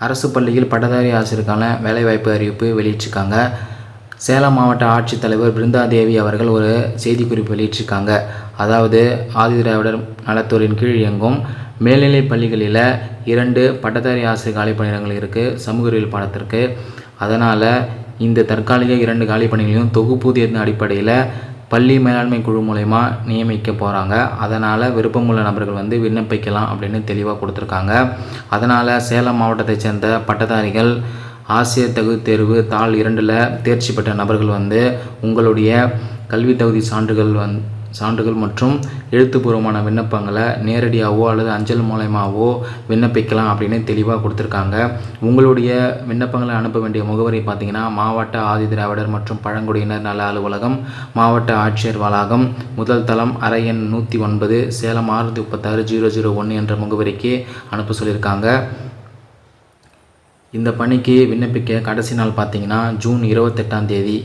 அரசு பள்ளியில் பட்டதாரி ஆசிரியருக்கான வேலைவாய்ப்பு அறிவிப்பு வெளியிட்டிருக்காங்க. சேலம் மாவட்ட ஆட்சித்தலைவர் பிருந்தாதேவி அவர்கள் ஒரு செய்திக்குறிப்பு வெளியிட்டிருக்காங்க. அதாவது ஆதிதிராவிடர் நலத்துறையின் கீழ் இயங்கும் மேல்நிலைப் பள்ளிகளில் 2 பட்டதாரி ஆசிரியர் காலி பணியிடங்கள் இருக்குது சமூக அறிவியல் பாடத்திற்கு. அதனால் இந்த தற்காலிக 2 காலி பணிகளையும் தொகுப்பூதியத்தின் அடிப்படையில் பள்ளி மேலாண்மை குழு மூலயமா நியமிக்க போகிறாங்க. அதனால் விருப்பமுள்ள நபர்கள் விண்ணப்பிக்கலாம் அப்படின்னு தெளிவாக கொடுத்துருக்காங்க. அதனால் சேலம் மாவட்டத்தை சேர்ந்த பட்டதாரிகள் ஆசிரியர் தகுதி தேர்வு தாள் 2ல் தேர்ச்சி பெற்ற நபர்கள் உங்களுடைய கல்வி தகுதி சான்றுகள் மற்றும் எழுத்துப்பூர்வமான விண்ணப்பங்களை நேரடியாகவோ அல்லது அஞ்சல் மூலமாகவோ விண்ணப்பிக்கலாம் அப்படின்னு தெளிவாக கொடுத்துருக்காங்க. உங்களுடைய விண்ணப்பங்களை அனுப்ப வேண்டிய முகவரி பார்த்திங்கன்னா மாவட்ட ஆதிதிராவிடர் மற்றும் பழங்குடியினர் நல அலுவலகம், மாவட்ட ஆட்சியர் வளாகம், முதல் தளம், அறை எண் 109, சேலம் 636-001 என்ற முகவரிக்கு அனுப்ப சொல்லியிருக்காங்க. இந்த பணிக்கு விண்ணப்பிக்க கடைசி நாள் பார்த்திங்கன்னா ஜூன் 28ஆம் தேதி.